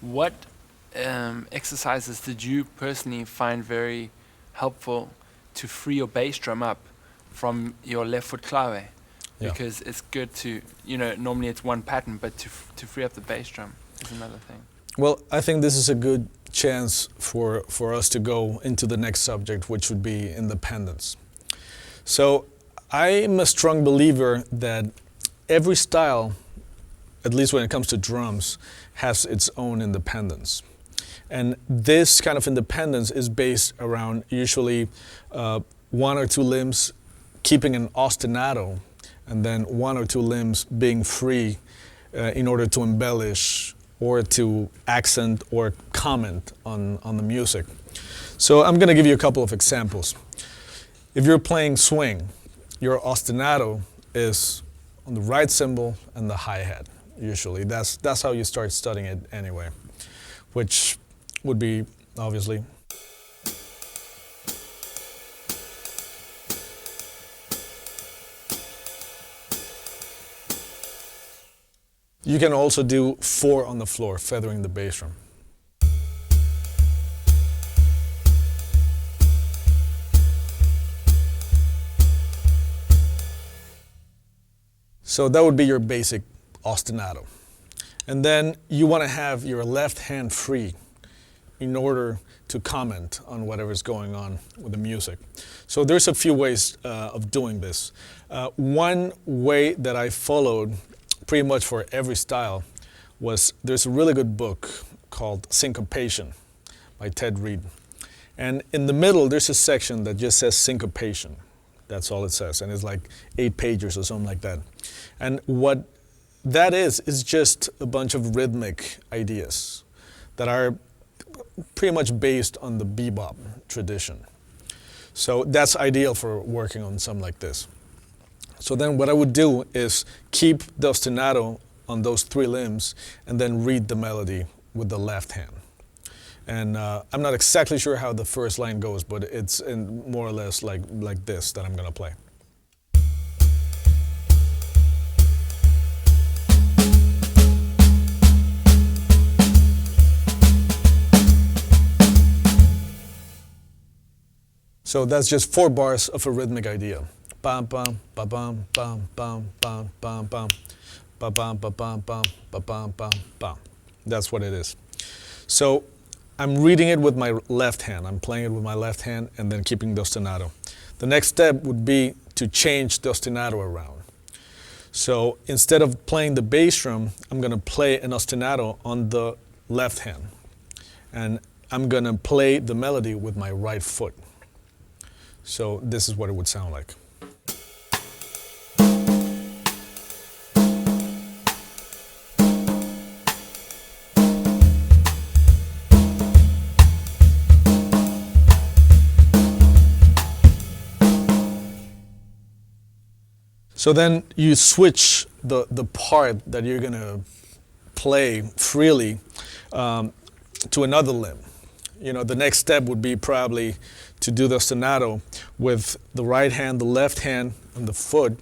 What exercises did you personally find very helpful to free your bass drum up from your left foot clave? Yeah. Because it's good to, normally it's one pattern, but to free up the bass drum is another thing. Well, I think this is a good chance for us to go into the next subject, which would be independence. So I'm a strong believer that every style, at least when it comes to drums, has its own independence. And this kind of independence is based around usually one or two limbs keeping an ostinato, and then one or two limbs being free in order to embellish or to accent or comment on the music. So I'm going to give you a couple of examples. If you're playing swing, your ostinato is on the right cymbal and the hi-hat, usually. That's how you start studying it anyway, which would be, obviously, you can also do 4 on the floor, feathering the bass drum. So that would be your basic ostinato. And then you want to have your left hand free in order to comment on whatever's going on with the music. So there's a few ways of doing this. One way that I followed pretty much for every style was, there's a really good book called Syncopation by Ted Reed. And in the middle, there's a section that just says syncopation. That's all it says. And it's like 8 pages or something like that. And what that is just a bunch of rhythmic ideas that are pretty much based on the bebop tradition. So that's ideal for working on something like this. So then what I would do is keep the ostinato on those 3 limbs and then read the melody with the left hand. And I'm not exactly sure how the first line goes, but it's in more or less like this that I'm going to play. So that's just 4 bars of a rhythmic idea. Bam bam ba bam bam bam bam bam bam ba bam ba bam bam ba bam bam bam. That's what it is. So I'm reading it with my left hand. I'm playing it with my left hand and then keeping the ostinato. The next step would be to change the ostinato around. So instead of playing the bass drum, I'm going to play an ostinato on the left hand. And I'm going to play the melody with my right foot. So this is what it would sound like. So then you switch the part that you're going to play freely to another limb. The next step would be probably to do the ostinato with the right hand, the left hand, and the foot,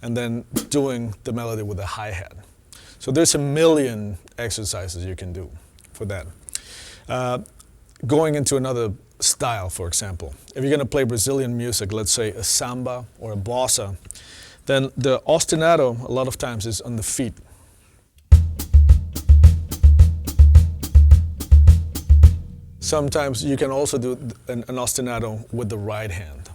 and then doing the melody with the hi-hat. So there's a million exercises you can do for that. Going into another style, for example, if you're going to play Brazilian music, let's say a samba or a bossa, then the ostinato a lot of times is on the feet. Sometimes you can also do an ostinato with the right hand.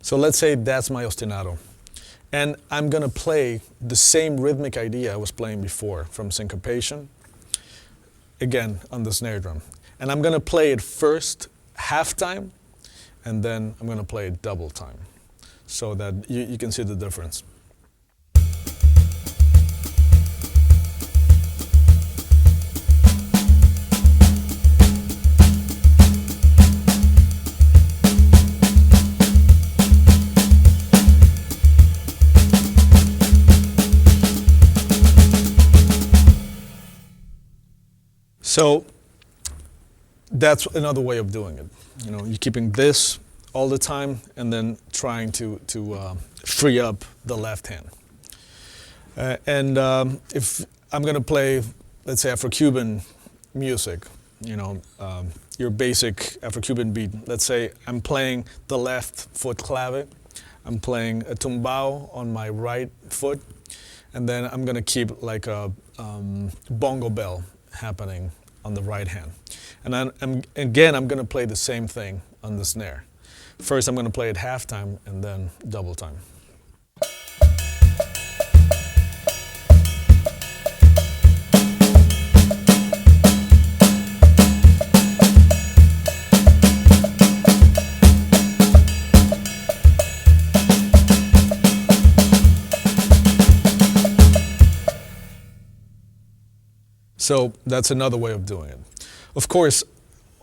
So let's say that's my ostinato. And I'm going to play the same rhythmic idea I was playing before from Syncopation, again on the snare drum. And I'm going to play it first half time, and then I'm going to play it double time, so that you can see the difference. So that's another way of doing it. You're keeping this all the time and then trying to free up the left hand. If I'm going to play, let's say, Afro-Cuban music, your basic Afro-Cuban beat. Let's say I'm playing the left foot clave, I'm playing a tumbao on my right foot, and then I'm going to keep like a bongo bell happening on the right hand. And then I'm going to play the same thing on the snare. First I'm going to play it half time and then double time. So that's another way of doing it. Of course,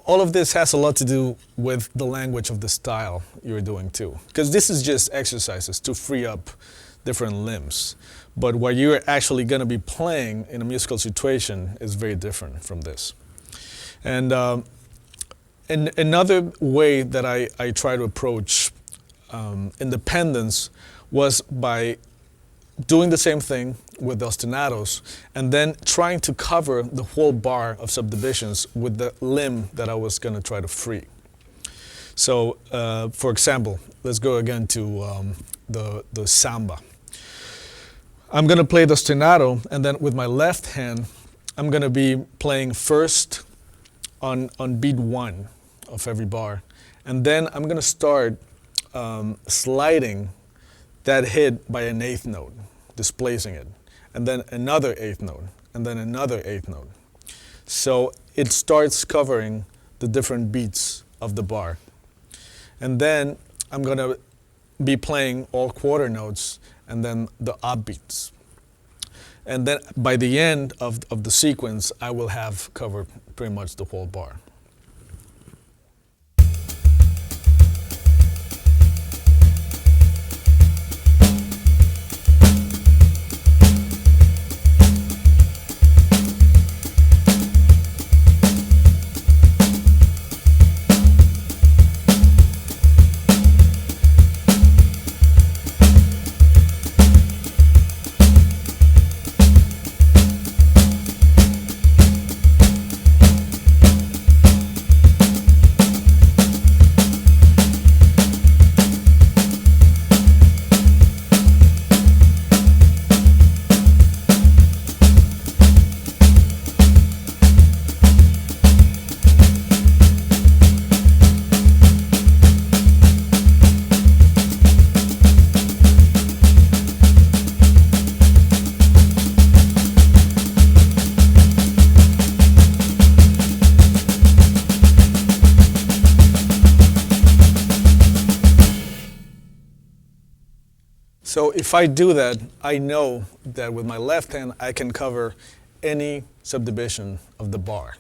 all of this has a lot to do with the language of the style you're doing too. Because this is just exercises to free up different limbs. But what you're actually going to be playing in a musical situation is very different from this. And another way that I try to approach independence was by doing the same thing with the ostinatos and then trying to cover the whole bar of subdivisions with the limb that I was going to try to free. So, for example, let's go again to the samba. I'm going to play the ostinato, and then with my left hand, I'm going to be playing first on beat 1 of every bar, and then I'm going to start sliding that hit by an eighth note, displacing it, and then another eighth note, and then another eighth note. So it starts covering the different beats of the bar. And then I'm going to be playing all quarter notes and then the upbeats. And then by the end of the sequence, I will have covered pretty much the whole bar. So if I do that, I know that with my left hand, I can cover any subdivision of the bar,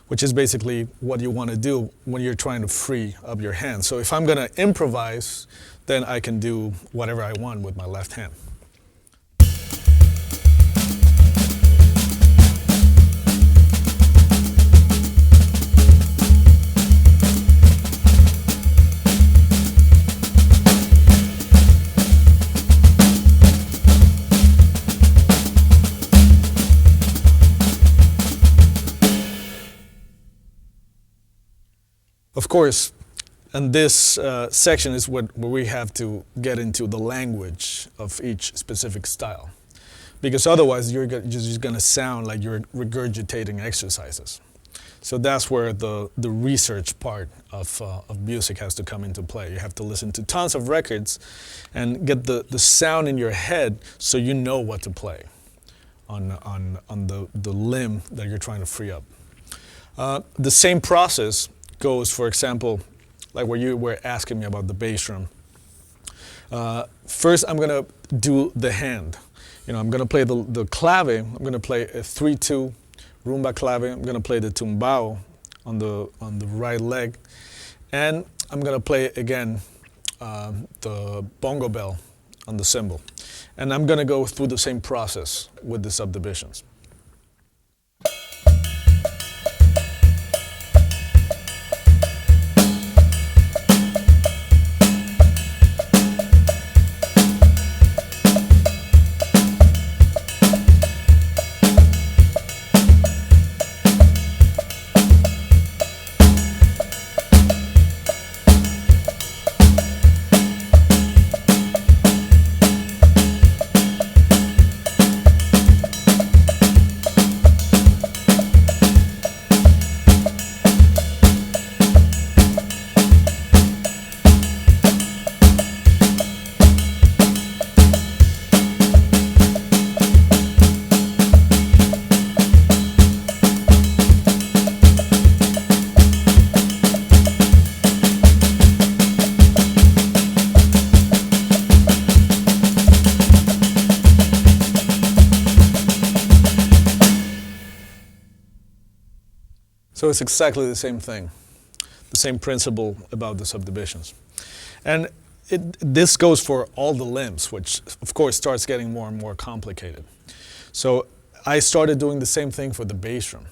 which is basically what you want to do when you're trying to free up your hand. So if I'm going to improvise, then I can do whatever I want with my left hand. Of course, and this section is where we have to get into the language of each specific style. Because otherwise you're just going to sound like you're regurgitating exercises. So that's where the research part of music has to come into play. You have to listen to tons of records and get the sound in your head so you know what to play on the limb that you're trying to free up. The same process goes, for example, like where you were asking me about the bass drum. First, I'm going to do the hand. I'm going to play the clave. I'm going to play a 3-2 rumba clave. I'm going to play the tumbao on the right leg, and I'm going to play again the bongo bell on the cymbal. And I'm going to go through the same process with the subdivisions. So it's exactly the same thing, the same principle about the subdivisions. And this goes for all the limbs, which of course starts getting more and more complicated. So I started doing the same thing for the bass drum.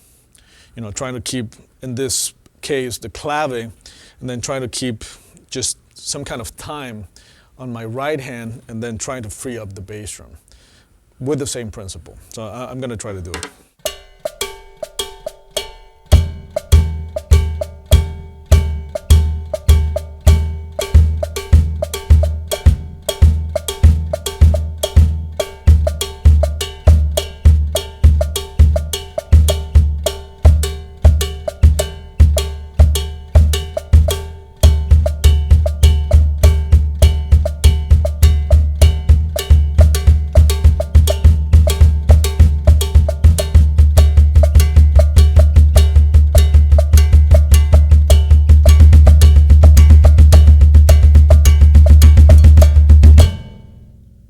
Trying to keep, in this case, the clave, and then trying to keep just some kind of time on my right hand, and then trying to free up the bass drum with the same principle. So I'm going to try to do it.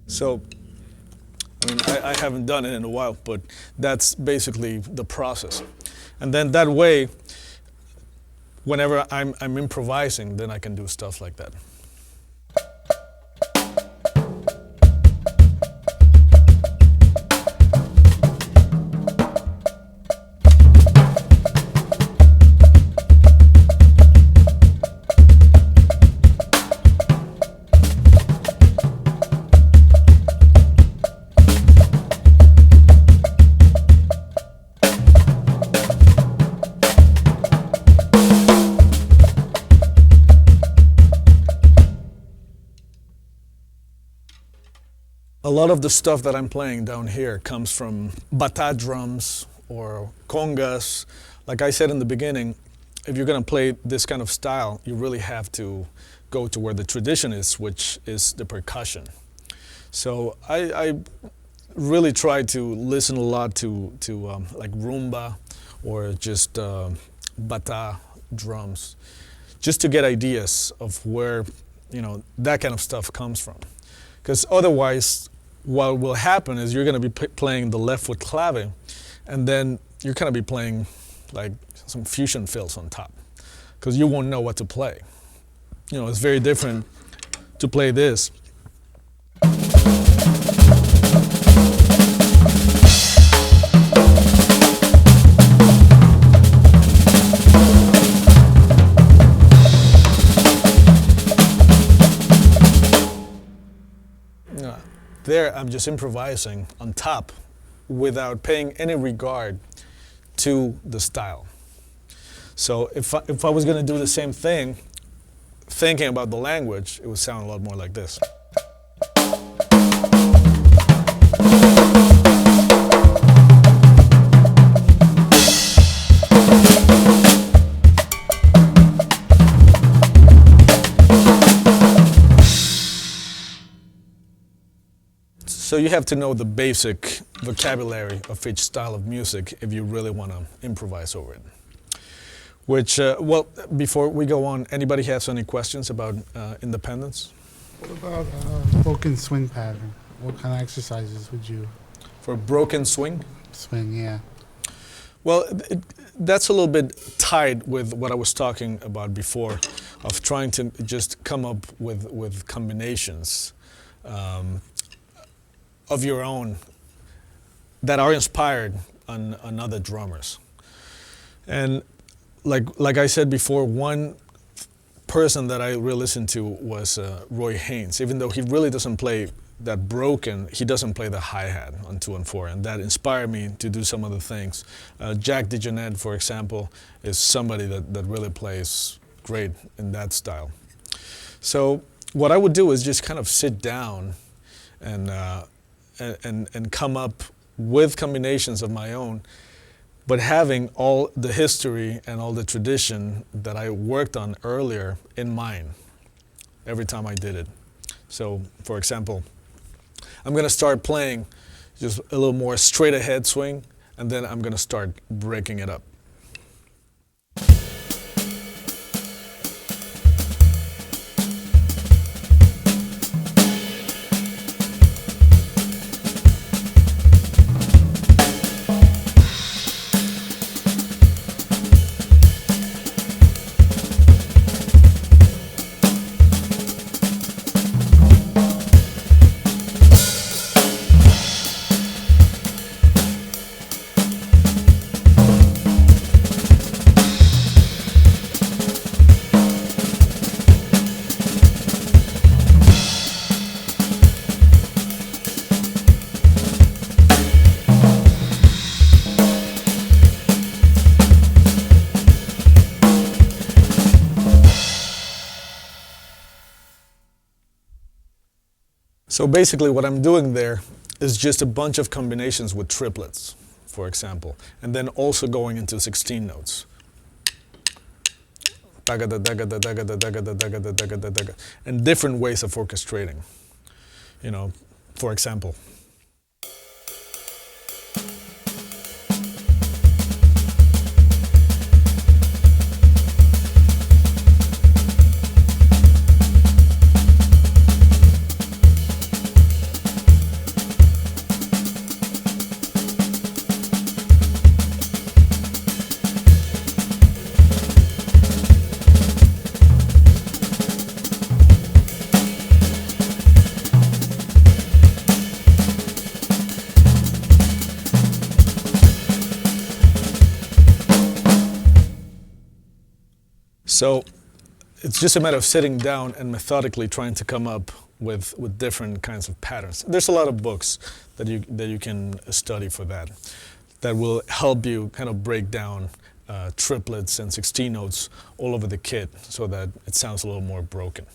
So, I haven't done it in a while, but that's basically the process. And then that way, whenever I'm improvising, then I can do stuff like that. A lot of the stuff that I'm playing down here comes from bata drums or congas. Like I said in the beginning, if you're going to play this kind of style, you really have to go to where the tradition is, which is the percussion. So I really try to listen a lot to like rumba or just bata drums, just to get ideas of where that kind of stuff comes from. Because otherwise, what will happen is you're going to be playing the left foot clave, and then you're going to be playing like some fusion fills on top, because you won't know what to play. It's very different to play this. There, I'm just improvising on top without paying any regard to the style. So if I was going to do the same thing, thinking about the language, it would sound a lot more like this. So you have to know the basic vocabulary of each style of music if you really want to improvise over it. Which, well, before we go on, anybody has any questions about independence? What about broken swing pattern? What kind of exercises would you? For broken swing? Swing, yeah. Well, that's a little bit tied with what I was talking about before, of trying to just come up with combinations of your own that are inspired on other drummers. And like I said before, one person that I really listened to was Roy Haynes. Even though he really doesn't play that broken, he doesn't play the hi-hat on 2 and 4, and that inspired me to do some other things. Jack DeJohnette, for example, is somebody that really plays great in that style. So what I would do is just kind of sit down and come up with combinations of my own, but having all the history and all the tradition that I worked on earlier in mind every time I did it. So, for example, I'm going to start playing just a little more straight ahead swing, and then I'm going to start breaking it up. So basically what I'm doing there is just a bunch of combinations with triplets, for example, and then also going into 16 notes. And different ways of orchestrating. You know, for example. So it's just a matter of sitting down and methodically trying to come up with different kinds of patterns. There's a lot of books that you can study for that will help you kind of break down triplets and 16 notes all over the kit so that it sounds a little more broken.